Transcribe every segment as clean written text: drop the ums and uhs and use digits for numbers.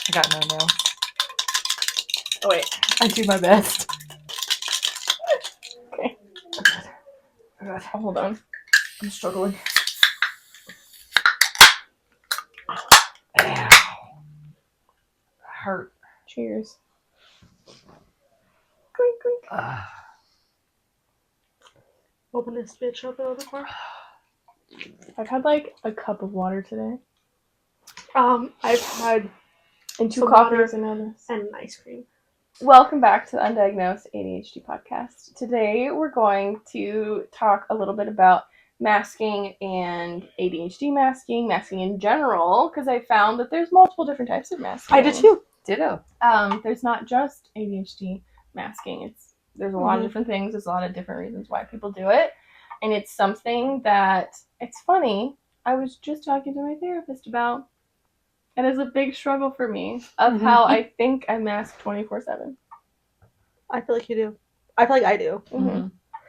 I got no nails. Oh, wait. I do my best. Okay. Oh, God. Oh, hold on. I'm struggling. Ow. Hurt. Cheers. Clink, clink. Open this bitch up a little bit more. I've had like a cup of water today. I've had And 2 some coffees water and others. and ice cream. Welcome back to the Undiagnosed ADHD podcast. Today we're going to talk a little bit about masking and ADHD masking in general, because I found that there's multiple different types of masking. I did too. Ditto. There's not just ADHD masking. There's a lot of different things. There's a lot of different reasons why people do it. And it's something that, it's funny, I was just talking to my therapist about. It is a big struggle for me of how I think I mask 24/7. I feel like you do. I feel like I do. Mm-hmm.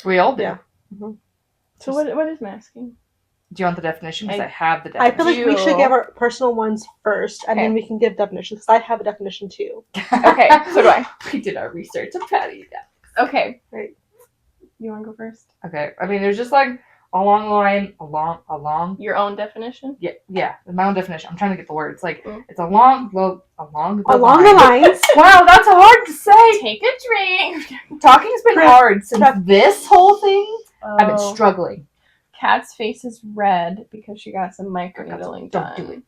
We all do. Yeah. So what is masking? Do you want the definition? Because I have the I definition. feel like we should give our personal ones first, and Okay. then we can give definitions, because I have a definition too. Okay, so do I. We did our research. I'm proud of you guys. Okay. Right. You want to go first? Okay. I mean, there's just like along the line, along. Your own definition? Yeah. My own definition. I'm trying to get the words. Like, Mm. it's along the Along the line. lines. Wow, that's hard to say. Take a drink. Talking's been hard since this whole thing. I've been Oh. struggling. Kat's face is red because she got some microneedling done. Don't do it.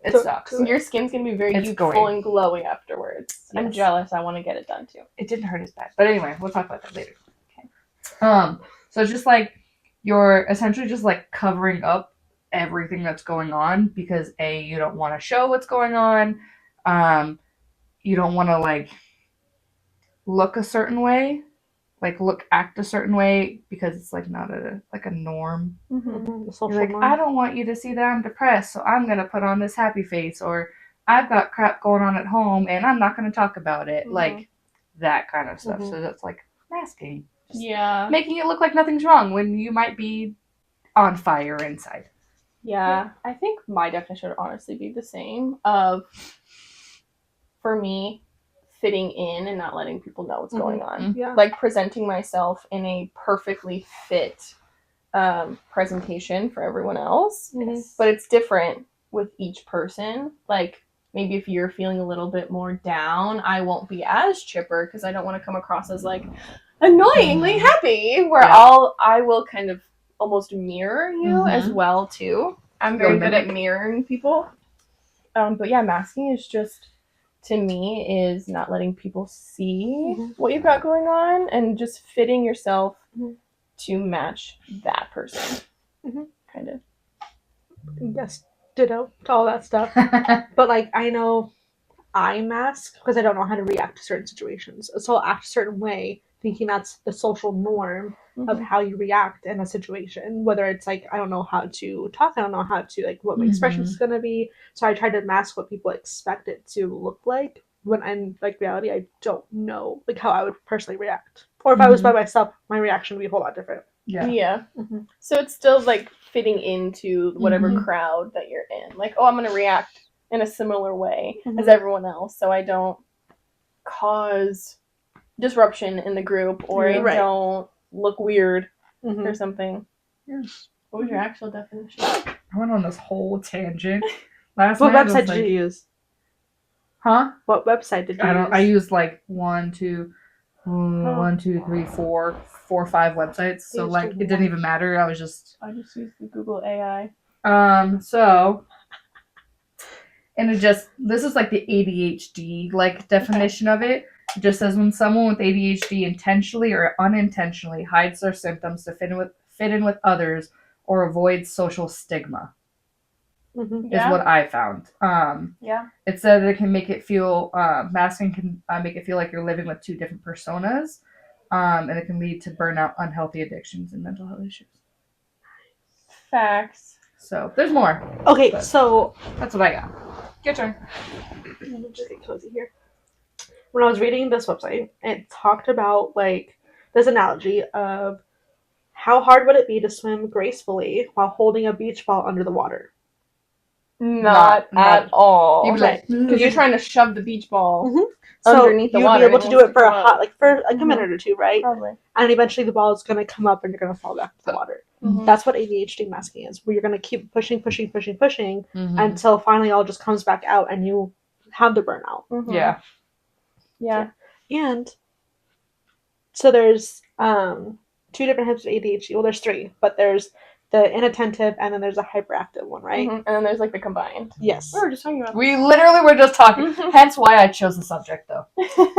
It Don't sucks. do it. Your skin's going to be very It's youthful going. and glowy afterwards. I'm Yes. jealous. I want to get it done too. It didn't hurt as bad. But anyway, we'll talk about that later. Okay. So it's just like you're essentially just like covering up everything that's going on because you don't want to show what's going on. You don't want to like look a certain way, like act a certain way because it's like not a norm. Mm-hmm. The social You're like, norm. I don't want you to see that I'm depressed, so I'm gonna put on this happy face, or I've got crap going on at home and I'm not gonna talk about it. Mhm. Like that kind of stuff. Mhm. So that's like masking. Just Yeah. making it look like nothing's wrong when you might be on fire inside. Yeah. I think my definition would honestly be the same of, for me, fitting in and not letting people know what's going on. Yeah. Like presenting myself in a perfectly fit presentation for everyone else. Mhm. But it's different with each person. Like maybe if you're feeling a little bit more down, I won't be as chipper because I don't want to come across as like annoyingly happy, where Yeah. I will kind of almost mirror you as well too. I'm very good at mirroring people. But yeah, masking is just, to me, is not letting people see what you've got going on and just fitting yourself to match that person. Kind of. Yes, ditto to all that stuff. But like, I know I mask because I don't know how to react to certain situations. So I'll act a certain way, thinking that's the social norm of how you react in a situation. Whether it's like, I don't know how to talk, I don't know how to, like, what my expressions is going to be. So I try to mask what people expect it to look like, when in like reality, I don't know like how I would personally react. Or if I was by myself, my reaction would be a whole lot different. Yeah. So it's still like fitting into whatever crowd that you're in. Like, oh, I'm going to react in a similar way as everyone else, so I don't cause disruption in the group, or I don't look weird or something. Yes. What was your actual definition? I went on this whole tangent last What night. website did you use? Huh? What website did you use? I used like 1, 2, 3, 4, 5 websites. So like it didn't even matter. I just used the Google AI. So, and this is like the ADHD like definition of it. It just says when someone with ADHD intentionally or unintentionally hides their symptoms to fit in with others or avoids social stigma. Is what I found. It said that it can make it feel, masking can make it feel like you're living with 2 different personas, and it can lead to burnout, unhealthy addictions, and mental health issues. Facts. So there's more. Okay, so that's what I got. Your turn. Let me just get cozy here. When I was reading this website, it talked about like this analogy of how hard would it be to swim gracefully while holding a beach ball under the water. Not Not- at all. You'd be like, Because you're trying to shove the beach ball So underneath the you'd water. be able and to it do wants it for a come hot, up. like for like a minute or two, right? Probably. And eventually the ball is going to come up and you're going to fall back to the water. Mhm. That's what ADHD masking is, where you're going to keep pushing until finally all just comes back out and you have the burnout. Mhm. Yeah. And so there's two different types of ADHD. Well, there's three, but there's the inattentive and then there's a hyperactive one, right? Mhm. And then there's like the combined. Yes. We were just talking about We literally were just talking. Hence why I chose the subject, though.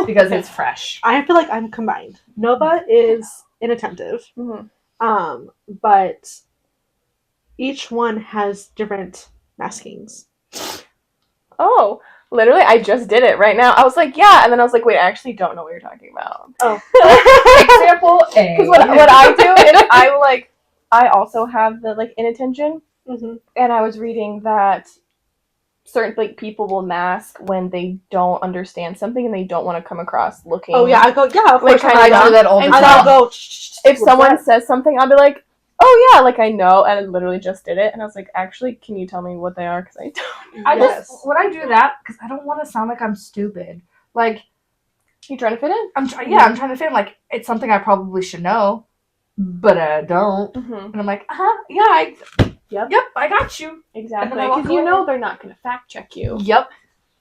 Because it's fresh. I feel like I'm combined. Nova is inattentive, Mhm. but each one has different maskings. Oh, literally, I just did it right now. I was like, yeah, and then I was like, wait, I actually don't know what you're talking about. Oh. Example A. Because what I do is I also have the like inattention, Mm-hmm. and I was reading that certain like people will mask when they don't understand something and they don't want to come across looking. Oh yeah, I go yeah. Of Like, course, kinda I do that all the And time. I'll go. if someone says something, I'll be like, oh yeah, like I know, and I literally just did it, and I was like, actually, can you tell me what they are? Because I don't. I Yes. just when I do that because I don't want to sound like I'm stupid. Like You trying to fit in? I'm trying to fit in. Like it's something I probably should know, but I don't. Mm-hmm. And I'm like, yeah, yep, I got you. Exactly. And then I walk Because you away. know they're not going to fact check you. Yep.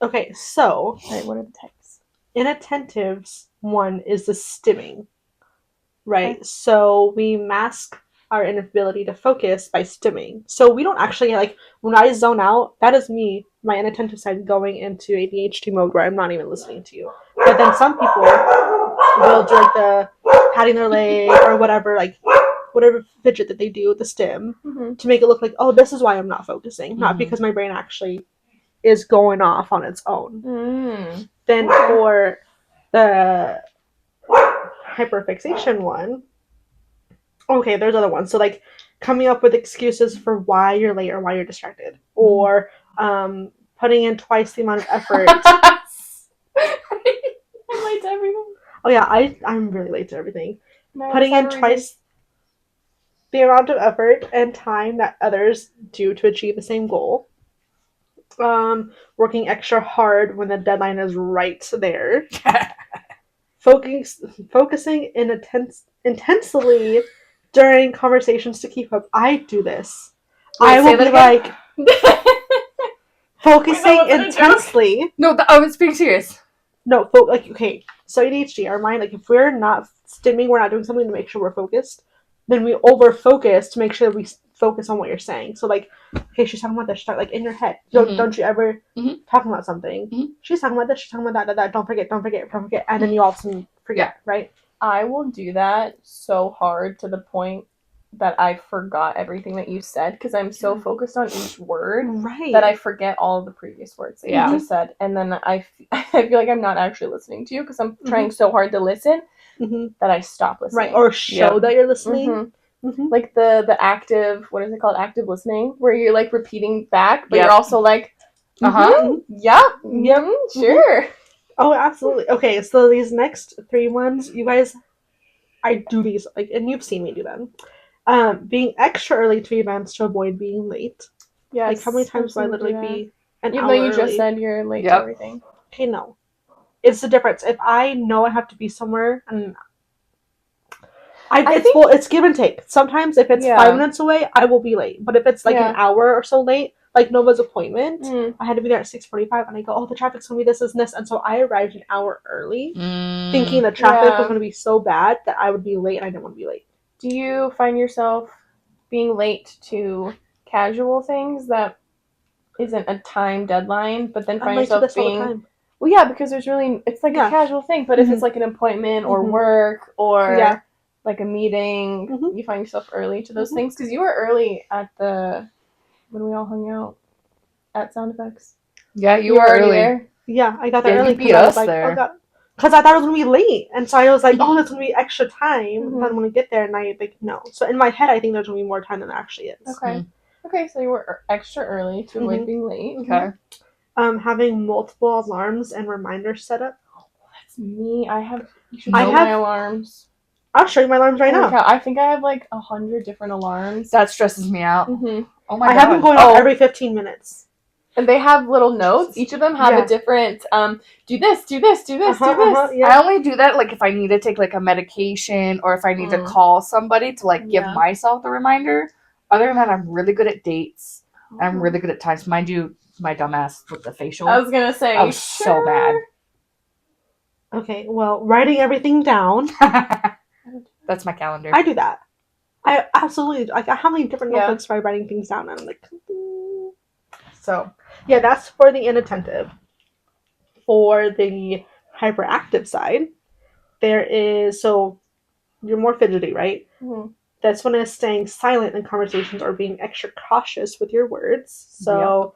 Okay, so Alright, what are the types? inattentives one is the stimming, right? Okay. So we mask our inability to focus by stimming. So we don't actually like when I zone out. That is me, my inattentive side, going into ADHD mode where I'm not even listening to you. But then some people will do like the patting their leg or whatever, like whatever fidget that they do with the stim Mm-hmm. to make it look like, oh, this is why I'm not focusing, not Mhm. because my brain actually is going off on its own. Mm. Then for the hyperfixation one, okay, there's other ones. So like coming up with excuses for why you're late or why you're distracted, or putting in twice the amount of effort. I'm late to everything. Oh yeah, I'm really late to everything. No, Putting in it's not twice the amount of effort and time that others do to achieve the same goal. Working extra hard when the deadline is right there. Focusing intensely during conversations to keep up. I do this. Wait, I will say be that like focusing Wait, that wasn't a joke. intensely. No, I was being serious. No, like okay. So ADHD, our mind, like if we're not stimming, we're not doing something to make sure we're focused, then we over focus to make sure that we focus on what you're saying. So like, okay, she's talking about this. She's like in your head. Don't you ever talking about something? Mhm. She's talking about this. She's talking about that. Don't forget. And then you all of a sudden forget, right? I will do that so hard to the point that I forgot everything that you said because I'm so focused on each word Right. that I forget all of the previous words that Yeah. you just said. And then I feel like I'm not actually listening to you because I'm trying so hard to listen that I stop listening. Right. Or show that you're listening. Mm-hmm. Like the active, what is it called? Active listening, where you're like repeating back, but Yep. you're also like, sure. Oh, absolutely. Okay, so these next three ones, you guys, I do these, like, and you've seen me do them. Being extra early to events to avoid being late. Yes. Like, how many times do I literally be an Even hour though you early? just said you're late to everything. Okay, no. It's the difference. If I know I have to be somewhere, and it's give and take. Sometimes if it's 5 minutes away, I will be late. But if it's like an hour or so late, like Nova's appointment, I had to be there at 6:45, and I go, oh, the traffic's gonna be this, and this, and so I arrived an hour early, thinking the traffic was gonna be so bad that I would be late, and I didn't want to be late. Do you find yourself being late to casual things that isn't a time deadline, but then find yourself being all the time. Well, yeah, because there's really it's like a casual thing, but if it's like an appointment or work or like a meeting, you find yourself early to those things because you were early at when we all hung out at Sound Effects. Yeah, you were early there. Yeah, I got there early. You beat us there. Oh, God. Because I thought it was going to be late. And so I was like, oh, there's going to be extra time. But when I get there, and I think, no. So in my head, I think there's going to be more time than there actually is. Okay. Okay, so you were extra early to avoid being late. Okay. Having multiple alarms and reminders set up. Oh, that's me. You should know my alarms. I'll show you my alarms right now. I think I have like 100 different alarms. That stresses me out. Mm-hmm. Oh my God. I have them going off every 15 minutes. And they have little notes. Each of them have Yeah. a different, do this, do this, do this, do this. Yeah. I only do that like if I need to take like a medication or if I need to call somebody to like give myself the reminder. Other than that, I'm really good at dates. I'm really good at times. Mind you, my dumbass with the facial. I was going to say, I was so bad. Okay, well, writing everything down. That's my calendar. I do that. I absolutely, like, I have many different notebooks for writing things down, and I'm like, so, yeah, that's for the inattentive. For the hyperactive side, there is, so, you're more fidgety, right? Mm-hmm. That's when it's staying silent in conversations or being extra cautious with your words. So,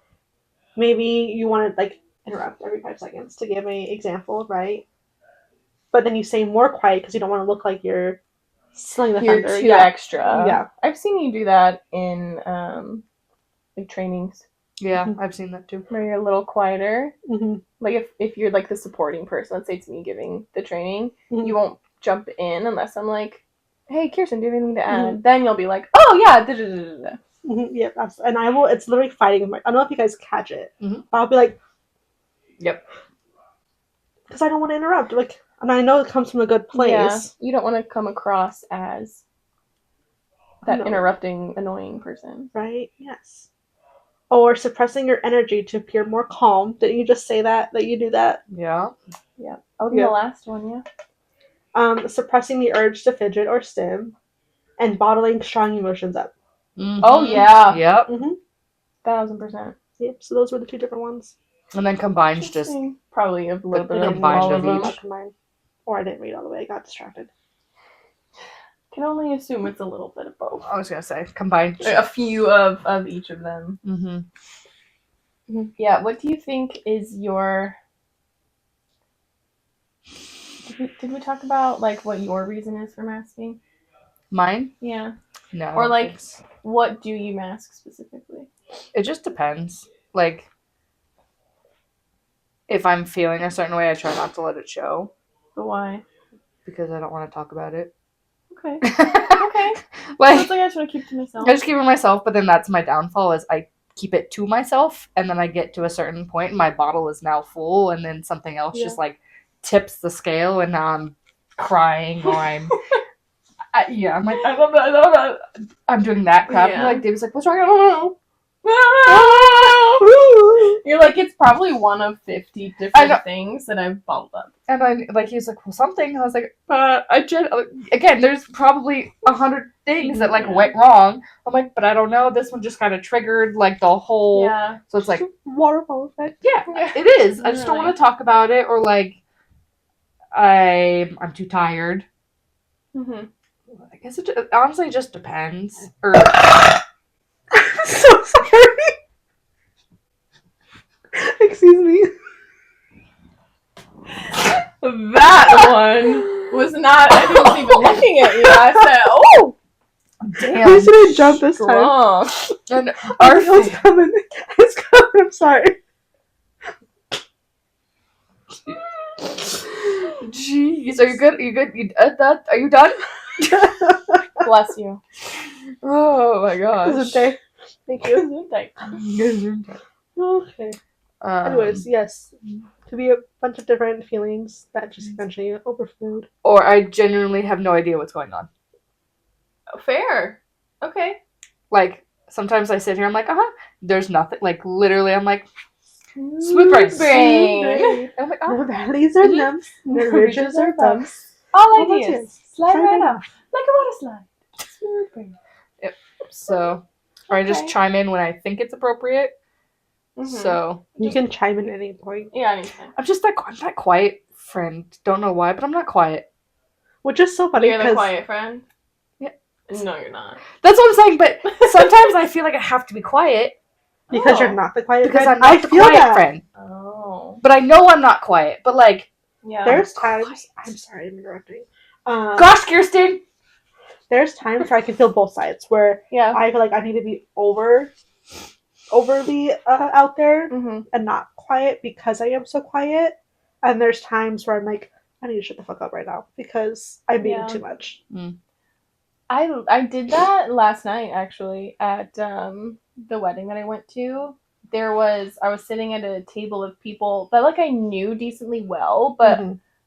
maybe you want to, like, interrupt every 5 seconds to give an example, right? But then you say more quiet because you don't want to look like you're stealing the thunder. You're too extra. Yeah. I've seen you do that in like trainings. Yeah, I've seen that too. Where you're a little quieter. Mm-hmm. Like if you're like the supporting person, let's say it's me giving the training, you won't jump in unless I'm like, hey, Kirsten, do you have anything to add? Then you'll be like, oh yeah, da-da-da-da-da. Yeah, and I will. It's literally fighting with my. I don't know if you guys catch it, but I'll be like, "Yep," because I don't want to interrupt. Like, and I know it comes from a good place. Yeah, you don't want to come across as that interrupting, annoying person, right? Yes. Or suppressing your energy to appear more calm. Didn't you just say that you do that? Yeah. Yeah. Oh, the last one, yeah. Suppressing the urge to fidget or stim, and bottling strong emotions up. Mm-hmm. Oh yeah. Yep. 1000%. Yep. So those were the 2 different ones. And then combines just probably a little bit of combined all of of them. each. Combined. Or I didn't read all the way. I got distracted. Can only assume it's a little bit of both. I was gonna say combined. A few of each of them. Mm-hmm. Yeah. What do you think is your? Did we talk about like what your reason is for masking? Mine? Yeah. No. Or like, what do you mask specifically? It just depends. Like, if I'm feeling a certain way, I try not to let it show. But why? Because I don't want to talk about it. Okay. Okay. Like, so I just want to keep it to myself. I just keep it to myself, but then that's my downfall is I keep it to myself, and then I get to a certain point, and my bottle is now full, and then something else just like tips the scale, and now I'm crying or I'm I'm like I'm doing that crap. And like David's like, what's wrong? I don't know. You're like, it's probably one of 50 different things that I've bottled up. And then, like, he's like, well, something. And I was like, again, there's probably 100 things that, like, went wrong. I'm like, but I don't know. This one just kind of triggered, like, the whole... Yeah. So it's like... Waterfall effect. Yeah, it is. I just don't want to talk about it, or, like, I'm too tired. Mm-hmm. I guess it honestly just depends. Or... I'm so sorry. Excuse me. That one was not. I wasn't even looking at you. I said, "Oh, damn!" Why should I jump this time? And it's coming. It's coming. I'm sorry. Jeez, are you good? Are you good? Are you done? Bless you. Oh my gosh. Gesundheit. Thank you. Gesundheit. Okay. Anyways, yes. To be a bunch of different feelings that just eventually overflowed. Or I genuinely have no idea what's going on. Fair. Okay. Like, sometimes I sit here, I'm like, there's nothing. Like, literally, I'm like, smooth brain. I'm like, no valleys or lumps, no ridges or bumps. All ideas. Slide right off. Like a water slide. Smooth brain. Yep. So, or I just chime in when I think it's appropriate. Mm-hmm. So you can chime in at any point. Yeah, anytime. I'm that quiet friend. Don't know why, but I'm not quiet. Which is so funny. You're the quiet friend? Yeah. No, you're not. That's what I'm saying, but sometimes I feel like I have to be quiet. Because you're not the quiet because friend? I'm not the quiet friend. Oh. But I know I'm not quiet. But like, there's times. I'm sorry, I'm interrupting. Gosh, Kirsten. There's times where I can feel both sides. Where I feel like I need to be overly out there and not quiet because I am so quiet. And there's times where I'm like, I need to shut the fuck up right now because I'm being too much. I did that last night actually at the wedding that I went to. I was sitting at a table of people that like I knew decently well, but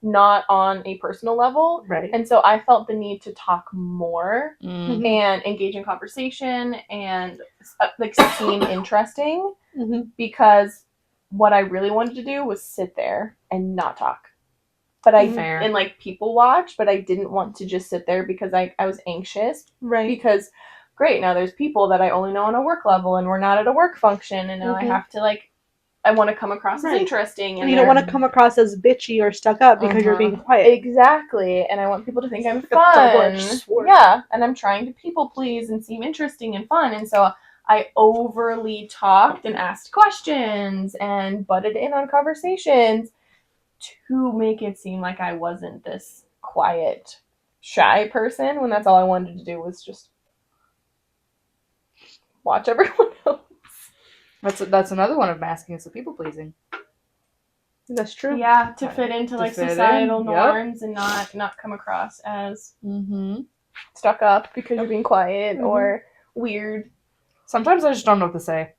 not on a personal level. Right. And so I felt the need to talk more Mm. and engage in conversation and like seem interesting Mm-hmm. because what I really wanted to do was sit there and not talk. But and like people watch, but I didn't want to just sit there because I was anxious. Right. Because great, now there's people that I only know on a work level and we're not at a work function and now I have to like I want to come across as interesting and you don't want to come across as bitchy or stuck up because you're being quiet. Exactly. And I want people to think I'm fun. Yeah. And I'm trying to people please and seem interesting and fun. And so I overly talked and asked questions and butted in on conversations to make it seem like I wasn't this quiet, shy person when that's all I wanted to do was just watch everyone else. That's another one of masking is the people pleasing. That's true. Yeah, to fit into like societal norms and not come across as stuck up because you're being quiet or weird. Sometimes I just don't know what to say.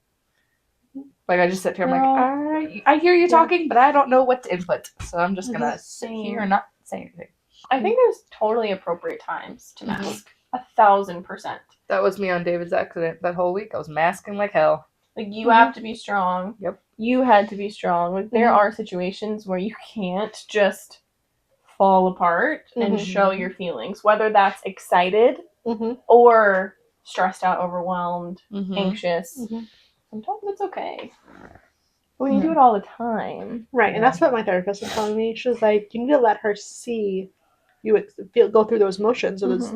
Like I just sit here, I'm like, I hear you talking, but I don't know what to input. So I'm just gonna sit here and not say anything. I think there's totally appropriate times to mask. 1,000%. That was me on David's accident. That whole week I was masking like hell. Like you have to be strong. Yep. You had to be strong. Like there are situations where you can't just fall apart and show your feelings, whether that's excited or stressed out, overwhelmed, anxious. Sometimes it's okay. But when you do it all the time. Right, and that's what my therapist was telling me. She was like, you need to let her see you go through those motions or those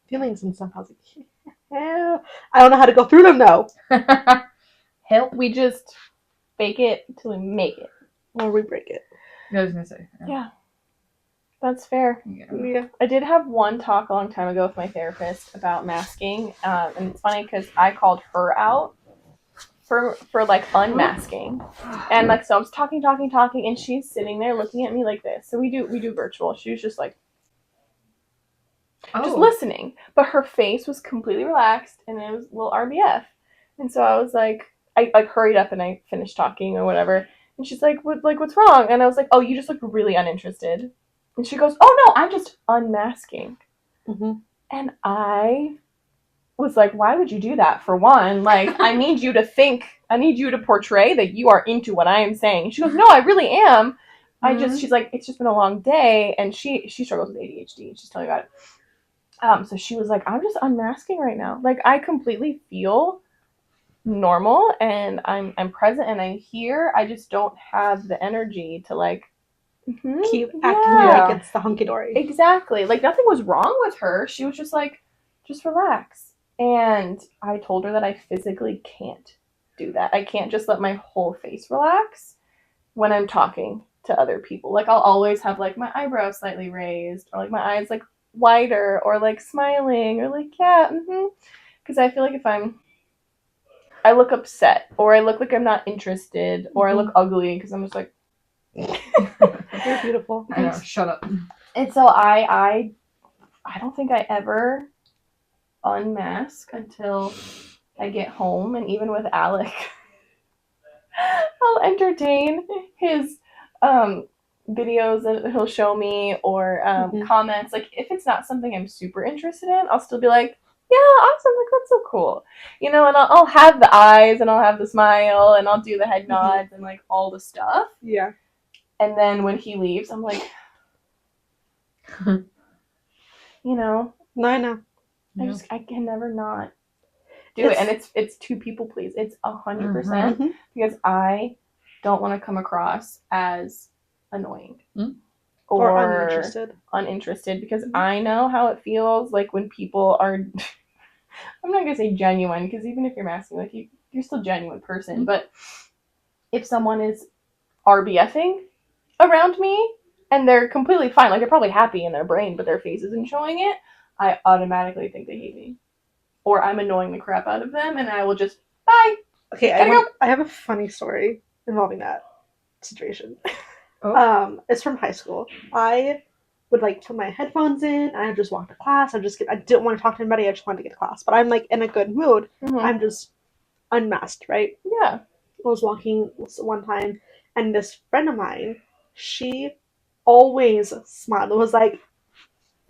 feelings and stuff. I was like, yeah, I don't know how to go through them though. Help. We just fake it until we make it. Or we break it. I was gonna say. Yeah. That's fair. Yeah. I did have one talk a long time ago with my therapist about masking. And it's funny because I called her out for like unmasking. And like so I was talking, and she's sitting there looking at me like this. So we do virtual. She was just like just listening. But her face was completely relaxed and it was a little RBF. And so I was like I like hurried up and I finished talking or whatever. And she's like, what's wrong? And I was like, oh, you just look really uninterested. And she goes, oh no, I'm just unmasking. And I was like, why would you do that? For one, like, I need you to portray that you are into what I am saying. She goes, no, I really am. She's like, it's just been a long day. And she struggles with ADHD. She's telling me about it. So she was like, I'm just unmasking right now. Like, I completely feel normal and I'm present and I'm here. I just don't have the energy to like keep acting like it's the hunky-dory. Exactly. Like nothing was wrong with her. She was just like, just relax. And I told her that I physically can't do that. I can't just let my whole face relax when I'm talking to other people. Like I'll always have like my eyebrows slightly raised or like my eyes like wider or like smiling or like because I feel like if I look upset or I look like I'm not interested or I look ugly because I'm just like you're beautiful. I know, shut up. And so I don't think I ever unmask until I get home. And even with Alec, I'll entertain his videos that he'll show me or comments. Like if it's not something I'm super interested in, I'll still be like, yeah, awesome, like that's so cool, and I'll have the eyes and I'll have the smile and I'll do the head nods and like all the stuff. Yeah. And then when he leaves, I'm like, No, I know. I can never not do it, and it's to people please. It's 100% because I don't want to come across as annoying or uninterested because I know how it feels like when people are. I'm not gonna say genuine because even if you're masking, like you're still a genuine person, but if someone is RBFing around me and they're completely fine, like they're probably happy in their brain, but their face isn't showing it, I automatically think they hate me. Or I'm annoying the crap out of them and I will just, bye. Okay, I have a funny story involving that situation. It's from high school. I would like put my headphones in and I just walk to class. I didn't want to talk to anybody, I just wanted to get to class. But I'm like in a good mood. I'm just unmasked, right? Yeah. was walking one time, and this friend of mine, she always smiled. It was like,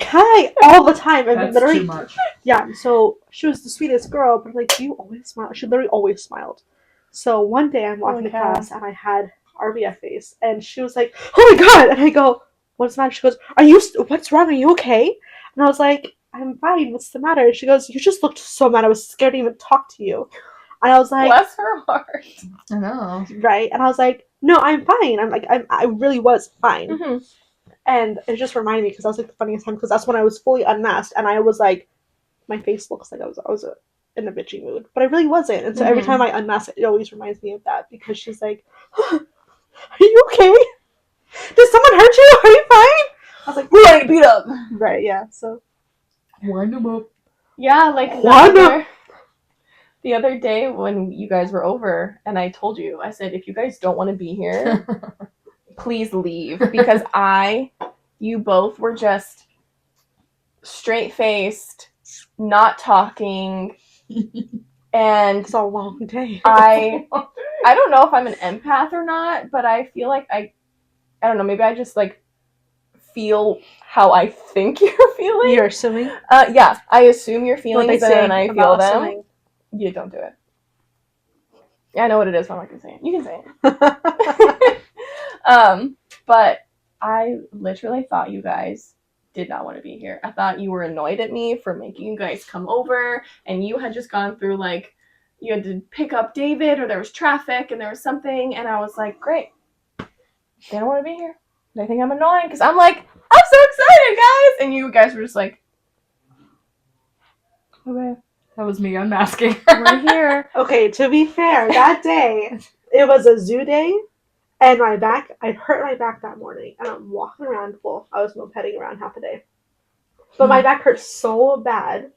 hi, all the time. And That's literally, too much. yeah, so she was the sweetest girl, but like, you always smile. She literally always smiled. So one day I'm walking to Holy cow. class and I had RBF face, and she was like, oh my god! And I go, what's the matter? She goes, what's wrong? Are you okay? And I was like, I'm fine. What's the matter? And she goes, you just looked so mad. I was scared to even talk to you. And I was like, Bless her heart. I know. right? And I was like, no, I'm fine. I really was fine. Mm-hmm. And it just reminded me because that was like the funniest time because that's when I was fully unmasked and I was like, my face looks like I was in a bitchy mood, but I really wasn't. And so every time I unmask it always reminds me of that because she's like, are you okay? Did someone hurt you? Are you fine? I was like, We're getting beat up. right, yeah. So Wind them up. Yeah, like the other day when you guys were over and I told you, I said, if you guys don't want to be here, please leave. Because you both were just straight-faced, not talking, and it's a long day. I don't know if I'm an empath or not, but I feel like I don't know, maybe I just like feel how I think you're feeling. You're assuming? Yeah, I assume your feelings and then I feel them. Assuming. You don't do it. Yeah, I know what it is, but I'm not gonna say it. You can say it. But I literally thought you guys did not want to be here. I thought you were annoyed at me for making you guys come over, and you had just gone through like you had to pick up David, or there was traffic, and there was something, and I was like, great, they don't want to be here. They think I'm annoying because I'm like, I'm so excited, guys, and you guys were just like, okay, That was me unmasking. we're here. Okay, to be fair, that day, it was a zoo day, and I hurt my back that morning, and I'm walking around, I was mopeding around half a day. But my back hurt so bad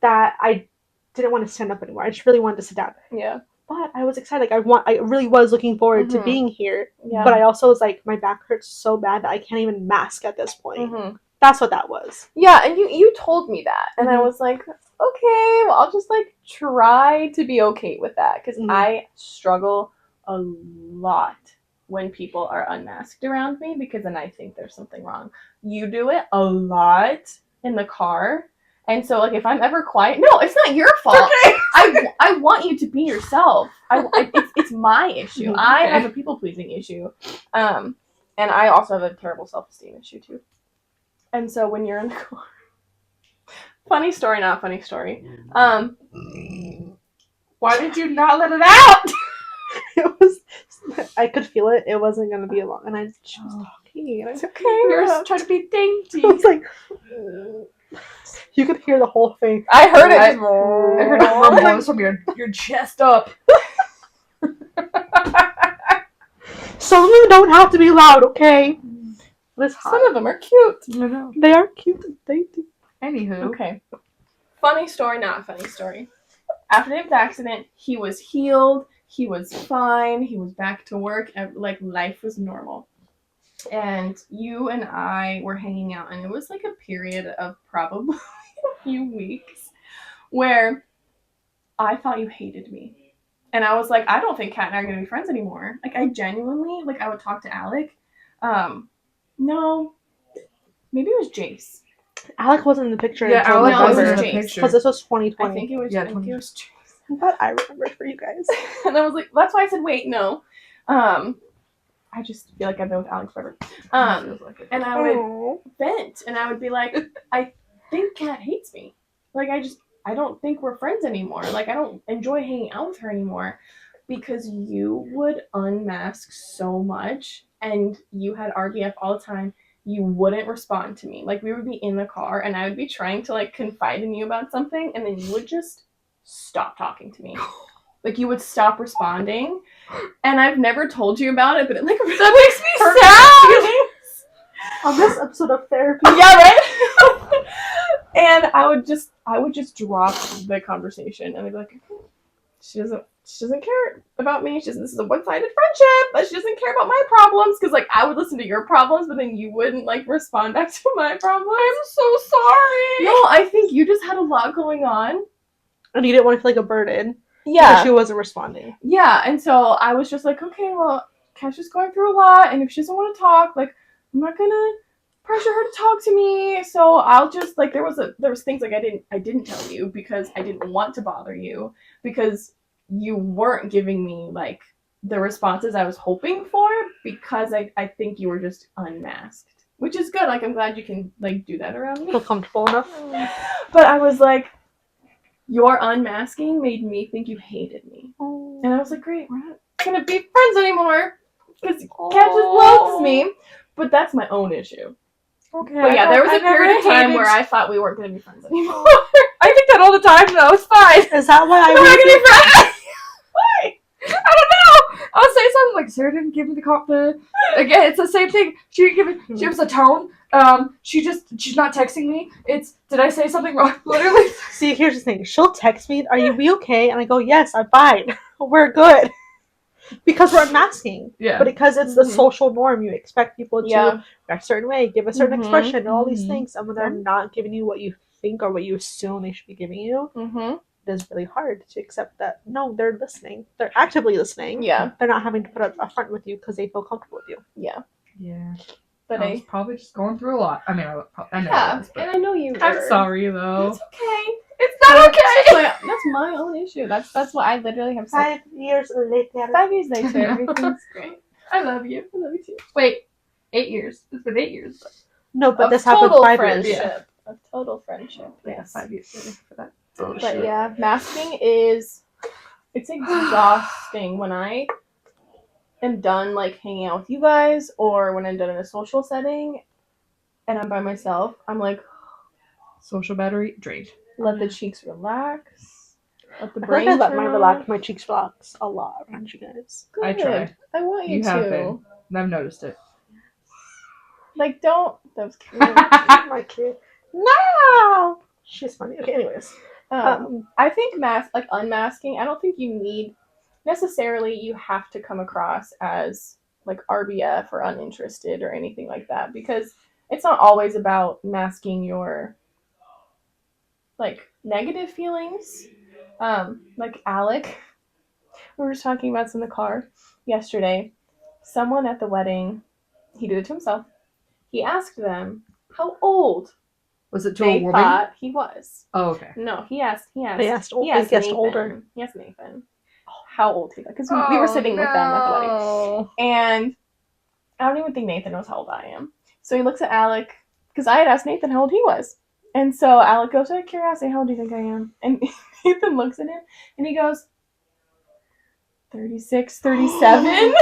that I didn't want to stand up anymore. I just really wanted to sit down. Yeah. But I was excited. Like, I really was looking forward to being here. Yeah. But I also was like, my back hurts so bad that I can't even mask at this point. Mm-hmm. That's what that was. Yeah, and you told me that, and I was like, okay, well, I'll just like try to be okay with that because I struggle a lot when people are unmasked around me because then I think there's something wrong. You do it a lot in the car, and so like if I'm ever quiet, no, it's not your fault. Okay. I want you to be yourself. It's my issue. Okay. I have a people pleasing issue, and I also have a terrible self-esteem issue too. And so when you're in the car, funny story, not funny story. Why did you not let it out? It was, I could feel it. It wasn't going to be long. And she was talking. And It's okay. You're just trying to be dainty. I was like, you could hear the whole thing. I heard it. I heard it rumbles from your chest up. Some of them don't have to be loud, okay? Some of them are cute. I know. They are cute and dainty. Anywho. Okay. Funny story, not funny story. After David's accident, he was healed. He was fine. He was back to work. Like, life was normal. And you and I were hanging out, and it was like a period of probably a few weeks where I thought you hated me. And I was like, I don't think Kat and I are going to be friends anymore. Like, I genuinely, like, I would talk to Alec. No. Maybe it was Jace. Alec wasn't in the picture. Yeah, Alec No, it wasn't was in the Jace. picture. Because this was 2020. I think it was Jace. I'm glad I remembered for you guys. And I was like, that's why I said, wait, no. I just feel like I've been with Alex forever. And I would vent, and I would be like, I think Kat hates me. Like, I don't think we're friends anymore. Like, I don't enjoy hanging out with her anymore. Because you would unmask so much, and you had RBF all the time. You wouldn't respond to me. Like, we would be in the car, and I would be trying to, like, confide in you about something, and then you would just stop talking to me. Like, you would stop responding, and I've never told you about it, but it, like, that makes me sad! On this episode of therapy. Yeah, right? And I would just drop the conversation, and I'd be like, she doesn't care about me. This is a one-sided friendship. But she doesn't care about my problems. Because, like, I would listen to your problems, but then you wouldn't, like, respond back to my problems. I'm so sorry. No, I think you just had a lot going on. And you didn't want to feel like a burden. Yeah. Because she wasn't responding. Yeah, and so I was just like, okay, well, Cash is going through a lot, and if she doesn't want to talk, like, I'm not gonna pressure her to talk to me. So I'll just like there was things like I didn't tell you because I didn't want to bother you because you weren't giving me like the responses I was hoping for because I think you were just unmasked, which is good. Like I'm glad you can like do that around me. Feel comfortable enough. But I was like, your unmasking made me think you hated me. And I was like, great, we're not gonna be friends anymore because Kat just loves me. But that's my own issue. Okay. But yeah, there was a period of time where I thought we weren't gonna be friends anymore. I think that all the time though. It's fine. Is that why We're not gonna be friends. Why? I don't know. I'll say something like Sarah didn't give me the again. It's the same thing. She didn't give me. She was a tone. She's not texting me. It's did I say something wrong? Literally. See, here's the thing. She'll text me, "Are you okay?" And I go, "Yes, I'm fine. We're good." Because we're unmasking. Yeah. But because it's the social norm, you expect people to act a certain way, give a certain expression, and all these things. And when they're not giving you what you think or what you assume they should be giving you, it is really hard to accept that, no, they're listening. They're actively listening. Yeah. They're not having to put up a front with you because they feel comfortable with you. Yeah. Yeah. But I was probably just going through a lot. I mean, I know yeah, I was, but and I know you were. I'm sorry, though. It's okay. It's not okay. That's my own issue. That's what I literally have said. 5 years later. 5 years later, everything's great. I love you. I love you too. Wait, 8 years. It's been 8 years. No, but Of this happened total 5 friendship. years. Yeah. Of total friendship. Yeah, Yes. 5 years for that. But yeah, masking it's exhausting when I am done like hanging out with you guys or when I'm done in a social setting and I'm by myself. I'm like, Social battery drained. let the cheeks relax. Let the I feel brain like I let turn my cheeks relax a lot around you guys. Good. I try. I want you, You to. have been. And I've noticed it. Like, don't. That was cute. My kid. No! She's funny. Okay, anyways. I think unmasking, I don't think you need necessarily you have to come across as like RBF or uninterested or anything like that because it's not always about masking your like negative feelings. Like Alec, we were just talking about this in the car yesterday. Someone at the wedding, he did it to himself. He asked them how old Was it to they a woman? thought he was. Oh, okay. No, he asked They asked Nathan. older. He asked Nathan how old he was because we were sitting with them at the wedding, and I don't even think Nathan knows how old I am. So he looks at Alec because I had asked Nathan how old he was, and so Alec goes, "Out of curiosity, how old do you think I am?" And Nathan looks at him and he goes, 36, 37.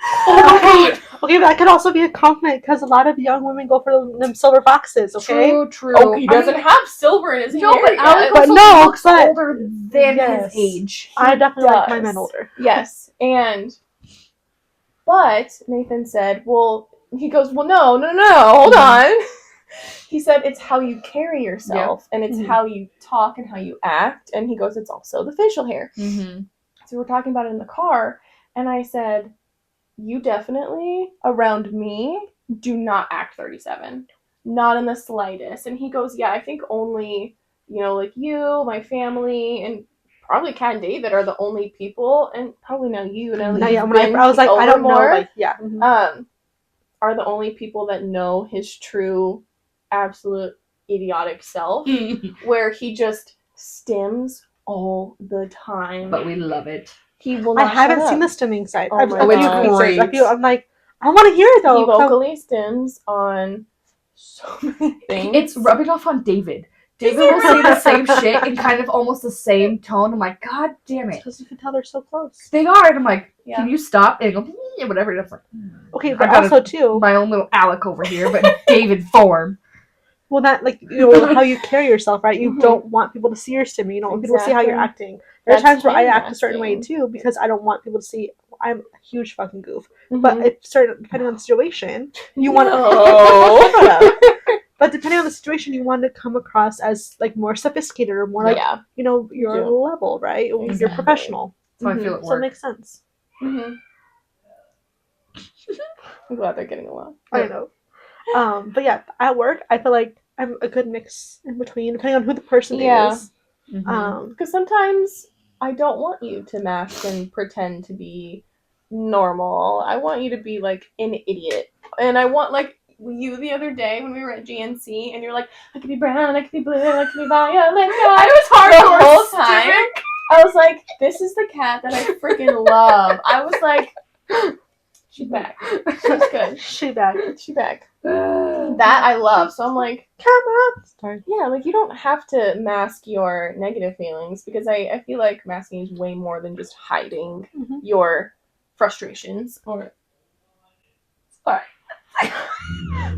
Oh my god! Okay, but that could also be a compliment because a lot of young women go for them silver foxes, okay? True. Oh, he doesn't have silver in his hair. No, but yet. Alec But also no, looks but- older than Yes. his age. I definitely like my does. men older. Yes, but Nathan said, well, he goes, well, no, hold on. He said it's how you carry yourself, and it's how you talk and how you act, and he goes, it's also the facial hair. Mm-hmm. So we're talking about it in the car, and I said, you definitely, around me, do not act 37. Not in the slightest. And he goes, yeah, I think only, like you, my family, and probably Kat and David are the only people, and probably now you, and No, yeah, when I was like, I don't know, like, yeah. Are the only people that know his true, absolute idiotic self, where he just stims all the time. But we love it. He will I not haven't shut seen up. the stimming side. Oh I've my a few God. pieces. Great. I'm like, I want to hear it though. He vocally stims on so many things. It's rubbing off on David. David will say the same shit in kind of almost the same tone. I'm like, God damn it. Because you can tell they're so close. They are. And I'm like, Yeah. can you stop? And go, whatever. And I'm like, Okay, I but got also too, my own little Alec over here, but David form. well, not like how you carry yourself, right? You don't want people to see your stimming. You don't want people to see how you're Exactly. acting. There are That's times where I him act a certain way acting. too because I don't want people to see. I'm a huge fucking goof. But depending on the situation, you want to. But depending on the situation, you want to come across as like more sophisticated or more like your do. level, right? You're Exactly. professional. So I feel at So it work. makes sense. I'm glad they're getting along. I know. But yeah, at work, I feel like I'm a good mix in between, depending on who the person is. Because sometimes I don't want you to mask and pretend to be normal. I want you to be like an idiot. And I want like you the other day when we were at GNC and you're like, I could be brown, I could be blue, I could be violet. I was The hardcore whole time. I was like, this is the cat that I freaking love. I was like, she's back. She's good. She back. She's back. That I love. So I'm like, Come on. Sorry. yeah, like you don't have to mask your negative feelings because I feel like masking is way more than just hiding your frustrations or. Sorry.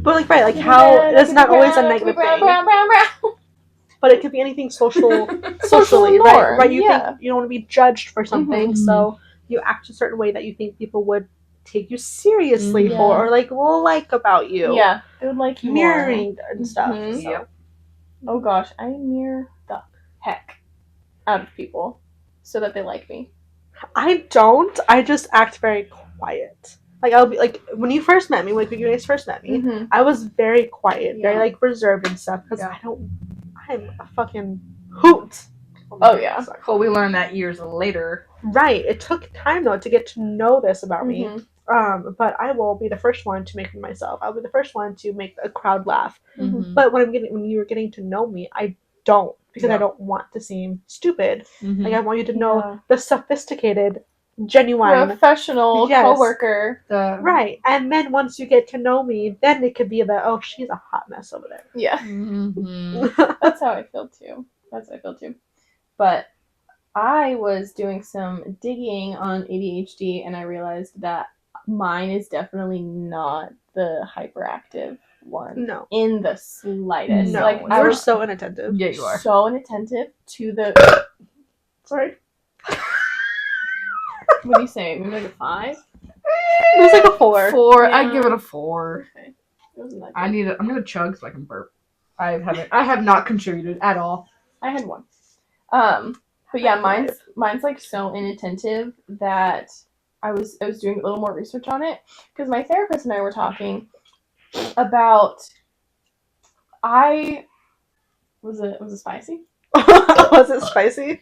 But like, right, like how it's not always a negative thing. Brown. But it could be anything socially, norm, right? You think you don't want to be judged for something, Mhm. so you act a certain way that you think people would take you seriously Mhm. for, or like will like about you. Yeah, they would like you Mirroring and stuff. Mhm. So. Yep. Oh gosh, I mirror the heck out of people so that they like me. I don't. I just act very quiet. Like I'll be like when you first met me, like when you guys first met me, I was very quiet, very like reserved and stuff because I'm a fucking hoot. Oh yeah. Well, we learned that years later. Right. It took time though to get to know this about me. Mhm. But I will be the first one to make fun of myself. I'll be the first one to make a crowd laugh. Mhm. But when you were getting to know me, I don't because I don't want to seem stupid. Like I want you to know the sophisticated, genuine, professional coworker. Right. And then once you get to know me, then it could be that she's a hot mess over there. Yeah. That's how I feel too. But I was doing some digging on ADHD and I realized that mine is definitely not the hyperactive one. No. In the slightest. No. Like You're so inattentive. Yeah, you are. So inattentive to the Sorry. What do you say? Maybe like a 5? It was like a 4. 4. Yeah. I'd give it a 4. Okay. It wasn't that I'm good. gonna chug so I can burp. I have not contributed at all. I had 1. But yeah, mine's like so inattentive that I was doing a little more research on it because my therapist and I were talking about was it spicy? Was it spicy?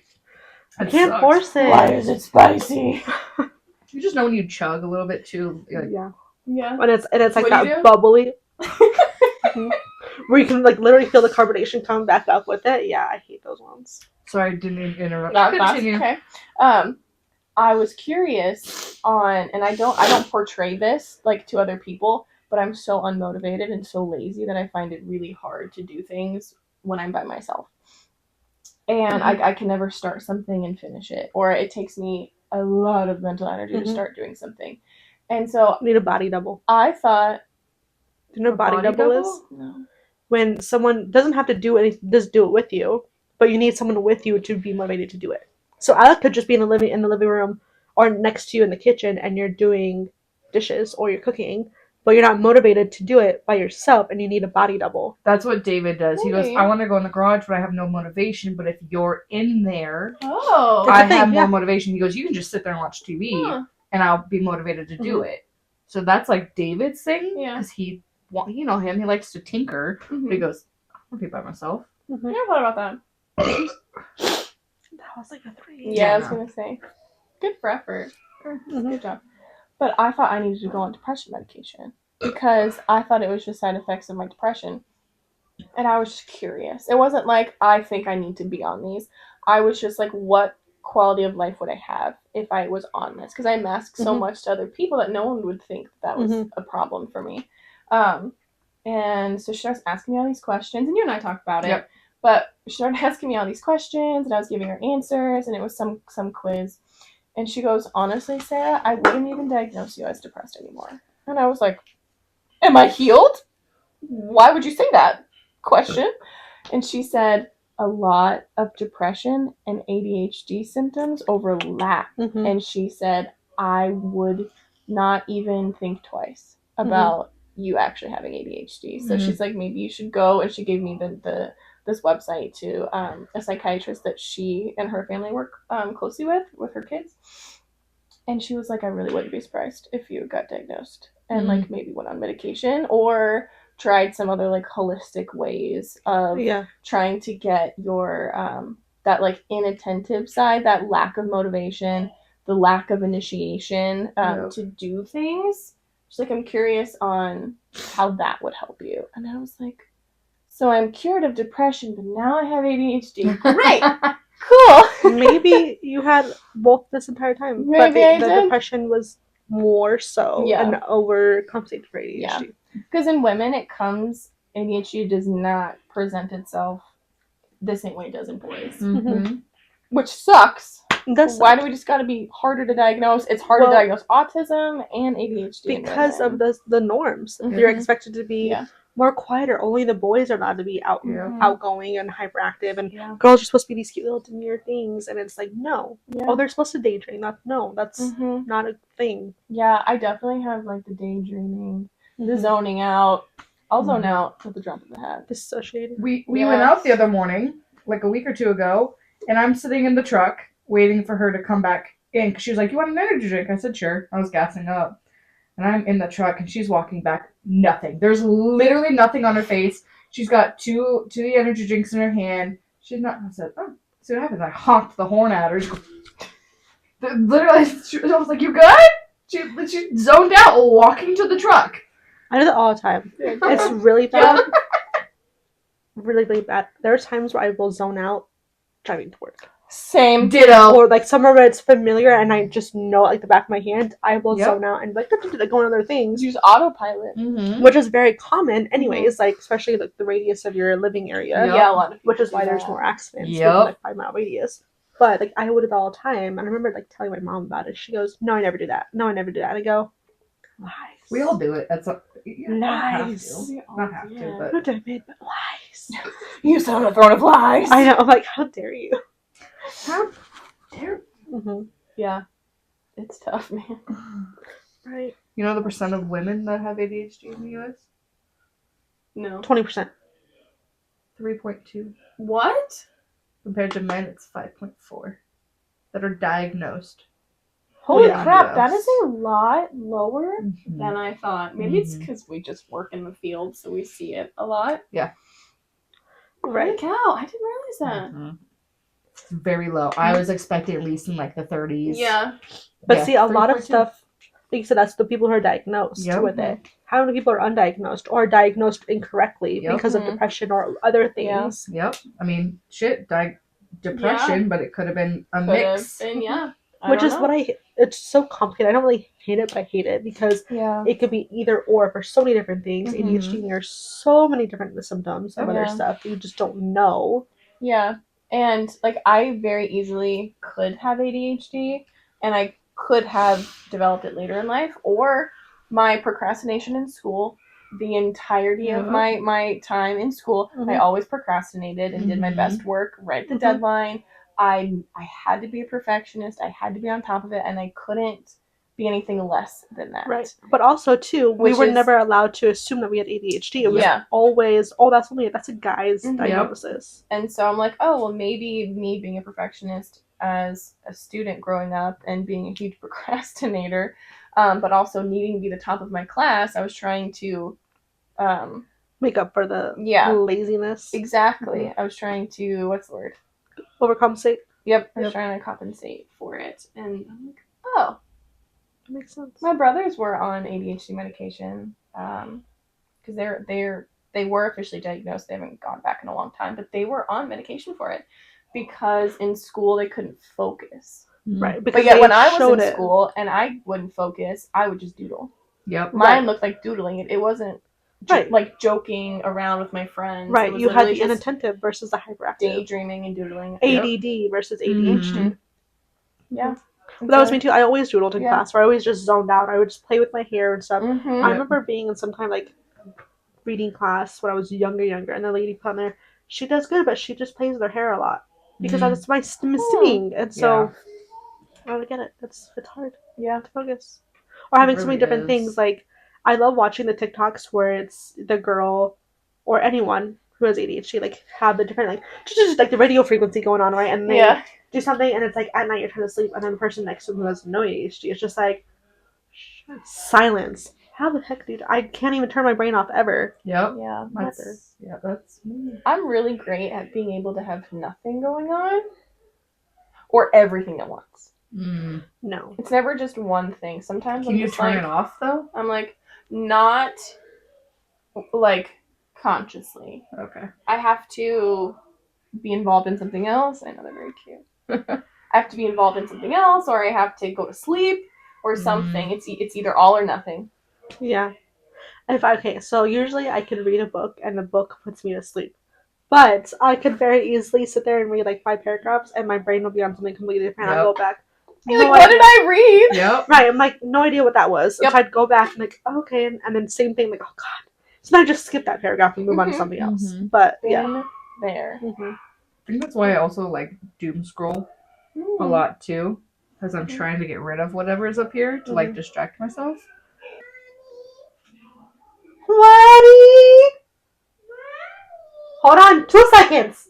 I can't force it. Why is it spicy? You just know when you chug a little bit too. Like, Yeah. Yeah. And it's like What do you that do? bubbly. Where you can like literally feel the carbonation come back up with it. Yeah, I hate those ones. sorry, I didn't mean to interrupt. That's Continue. okay. I was curious on, and I don't portray this like to other people, but I'm so unmotivated and so lazy that I find it really hard to do things when I'm by myself. And I can never start something and finish it, or it takes me a lot of mental energy to start doing something. And so You need a body double. I thought, Do you know what a body double is? no. When someone doesn't have to do anything, just do it with you, but you need someone with you to be motivated to do it. So I could just be in the living room or next to you in the kitchen, and you're doing dishes or you're cooking, but you're not motivated to do it by yourself, and you need a body double. That's what David does. He goes, Okay. I want to go in the garage, but I have no motivation. But if you're in there, Oh. That's I the thing, have more yeah. motivation. He goes, you can just sit there and watch TV, Huh. and I'll be motivated to do it. So that's like David's thing, Yeah. because you know him, he likes to tinker. But he goes, I want to be by myself. I never thought about that. That was like a 3. Yeah, I was gonna say. Good for effort. Mhm. Good job. But I thought I needed to go on depression medication because I thought it was just side effects of my depression. And I was just curious. It wasn't like I think I need to be on these. I was just like, what quality of life would I have if I was on this? Because I mask so much to other people that no one would think that was a problem for me. And so she starts asking me all these questions, and you and I talked about it. Yep. But she started asking me all these questions, and I was giving her answers, and it was some quiz. And she goes, honestly, Sarah, I wouldn't even diagnose you as depressed anymore. And I was like, am I healed? Why would you say that? Question. And she said, a lot of depression and ADHD symptoms overlap. And she said, I would not even think twice about you actually having ADHD. So she's like, maybe you should go. And she gave me this website to a psychiatrist that she and her family work closely with her kids. And she was like, I really wouldn't be surprised if you got diagnosed and like maybe went on medication or tried some other like holistic ways of trying to get your that like inattentive side, that lack of motivation, the lack of initiation to do things. She's like, I'm curious on how that would help you. And I was like, so I'm cured of depression, but now I have ADHD. Great. Cool. Maybe you had both this entire time. Maybe but I the did. Depression was more so and overcompensated for ADHD. Yeah. Because in women, ADHD does not present itself the same way it does in boys. Mm-hmm. Which sucks. That's Why do we just gotta be harder to diagnose? It's hard to diagnose autism and ADHD because of the norms. Mm-hmm. You're expected to be more quieter. Only the boys are allowed to be outgoing and hyperactive, and girls are supposed to be these cute little demure things. And it's like, no, they're supposed to daydream. That's not a thing. Yeah, I definitely have like the daydreaming, the zoning out. I'll zone out at the drop of a hat. Dissociated. We went out the other morning, like a week or two ago, and I'm sitting in the truck waiting for her to come back in because she was like, "You want an energy drink?" I said, "Sure." I was gassing up, and I'm in the truck, and she's walking back. Nothing. There's literally nothing on her face. She's got two of the energy drinks in her hand. She's not. I said, "Oh, see what happens." I honked the horn at her. Literally, I was like, "You good?" She zoned out walking to the truck. I do that all the time. It's really bad. Really, really bad. There are times where I will zone out driving to work. Same. Ditto. Or like somewhere where it's familiar and I just know it like the back of my hand, I will zone out and like go on other things. Use autopilot. Which is very common anyways, like especially like the radius of your living area. Yeah, a lot of people which is why there's more accidents within like 5-mile radius. But like I would it all the time. And I remember like telling my mom about it. She goes, "No, I never do that. No, I never do that." And I go, "Lies." We all do it. That's lies. Not have to, but Not admit, but lies. You sit on a throne of lies. I know. I'm like, how dare you? How dare you? Yeah, it's tough, man. Right. You know the percent of women that have ADHD in the U.S.? No. 20%. 3.2. What? Compared to men, it's 5.4 that are diagnosed. Holy crap, that is a lot lower than I thought. Maybe it's because we just work in the field, so we see it a lot. Yeah. Right. Holy cow, I didn't realize that. It's very low. I was expecting at least in like the 30s. Yeah. But see, a lot of stuff, like you said, that's the people who are diagnosed with it. How many people are undiagnosed or diagnosed incorrectly because of depression or other things? Yep. I mean, depression, but it could have been a mix. Which is what it's so complicated. I don't really hate it, but I hate it because it could be either or for so many different things. ADHD, and there's so many different symptoms of other stuff that you just don't know. Yeah. And like I very easily could have ADHD and I could have developed it later in life, or my procrastination in school, the entirety of my time in school, I always procrastinated and did my best work right at the deadline. I had to be a perfectionist. I had to be on top of it, and I couldn't be anything less than that. Right. But also, too, we were never allowed to assume that we had ADHD. It was always, that's a guy's diagnosis. And so I'm like, oh, well, maybe me being a perfectionist as a student growing up and being a huge procrastinator, but also needing to be the top of my class, I was trying to make up for the laziness. Exactly. I was trying to, what's the word? Overcompensate. Yep. I was trying to compensate for it. And I'm like, oh. That makes sense. My brothers were on ADHD medication because they were officially diagnosed. They haven't gone back in a long time, but they were on medication for it because in school they couldn't focus. Right. But yet when I was in school and I wouldn't focus, I would just doodle. Yep. Mine looked like doodling. It wasn't like joking around with my friends. Right. You had the inattentive versus the hyperactive. Daydreaming and doodling. ADD versus ADHD. Yeah. But that was me too. I always doodled in class, where I always just zoned out. I would just play with my hair and stuff. I remember being in some kind of like reading class when I was younger, and the lady put on there, she does good, but she just plays with her hair a lot because that's my stimming, and so I don't get it. It's hard. To focus. Or having so many different things. Like I love watching the TikToks where it's the girl or anyone who has ADHD like have the different just like the radio frequency going on, right? And they do something, and it's like at night you're trying to sleep, and then the person next to them who has no ADHD is just like silence. How the heck, dude? I can't even turn my brain off ever. Yep. Yeah. That's me. I'm really great at being able to have nothing going on or everything at once. Mm. No. It's never just one thing. Sometimes Can I'm you just turn like, it off though? I'm like, not like consciously. Okay. I have to be involved in something else. I know they're very cute. I have to be involved in something else, or I have to go to sleep, or something. It's either all or nothing. Yeah. So usually I can read a book and the book puts me to sleep. But I could very easily sit there and read like 5 paragraphs and my brain will be on something completely different. Yep. I'll go back. You're like, what did I read? Yep. Right, I'm like, no idea what that was. Yep. So I'd go back and like, okay, and then same thing, like, oh god. So then I just skip that paragraph and move on to something else. Mhm. But Been yeah. there. Mm-hmm. I think that's why I also like doom scroll a lot too, because I'm trying to get rid of whatever's up here to like distract myself. What? Hold on, 2 seconds.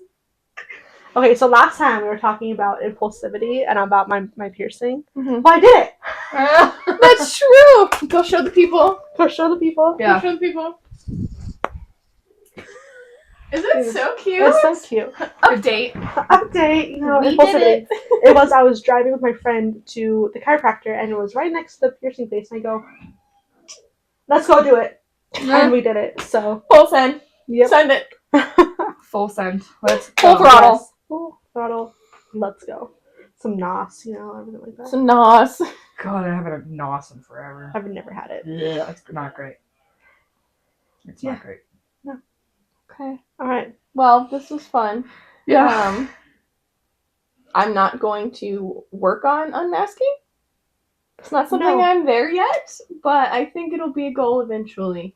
Okay, so last time we were talking about impulsivity and about my piercing. Mm-hmm. Well, I did it. That's true. Go show the people. Go show the people. Yeah. Go show the people. Isn't it so cute? It's so cute. Update. Update, you know, We impulsivity. did I was driving with my friend to the chiropractor and it was right next to the piercing place and I go, let's go do it. And we did it. So Full send. yep. Send it. Full send. Let's Full go. throttle. Yes. Full throttle. Let's go. Some NOS, you know, everything like that. Some NOS. God, I haven't had NOS in forever. I've never had it. Yeah, it's not great. It's not great. Okay. Alright. Well, this was fun. Yeah. I'm not going to work on unmasking. It's not something I'm there yet, but I think it'll be a goal eventually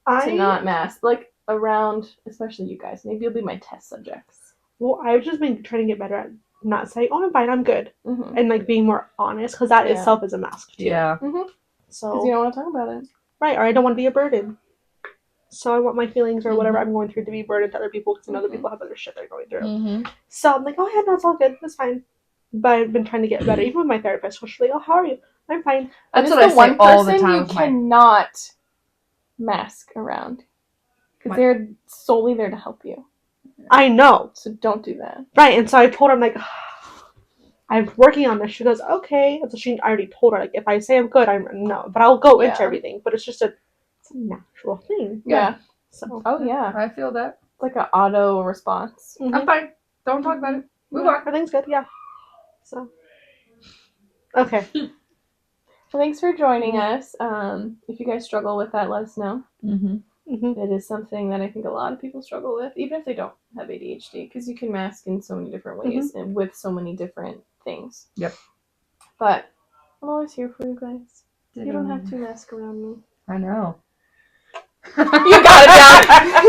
to not mask. Like, around, especially you guys. Maybe you'll be my test subjects. Well, I've just been trying to get better at not saying, oh, I'm fine, I'm good. Mm-hmm. And, like, being more honest, because that itself is a mask, too. Yeah. Mm-hmm. So, Because you don't want to talk about it. right, or I don't want to be a burden. So I want my feelings or whatever I'm going through to be burdened to other people, because I know other people have other shit they're going through. Mm-hmm. So I'm like, oh, yeah, no, it's all good. That's fine. But I've been trying to get better, even with my therapist. She's like, oh, how are you? I'm fine. That's That what I is the say one all the person time you with my... cannot mask around. Because they're solely there to help you. I know. So don't do that. Right, and so I told her, I'm like, I'm working on this. She goes, okay. And so I already told her, like, if I say I'm good, I'm no. But I'll go into everything. But it's just it's a natural thing. Yeah. So. Oh, yeah. I feel that. It's like an auto response. Mm-hmm. I'm fine. Don't talk about it. Move on. Everything's good, yeah. So. Okay. Well, thanks for joining us. If you guys struggle with that, let us know. Mm-hmm. Mm-hmm. It is something that I think a lot of people struggle with, even if they don't have ADHD, because you can mask in so many different ways and with so many different things. Yep. But I'm always here for you guys. You don't have to mask around me. I know. You got it down.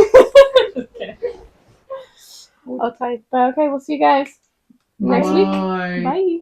Just kidding. Outside. But okay, we'll see you guys next week. Bye. Bye.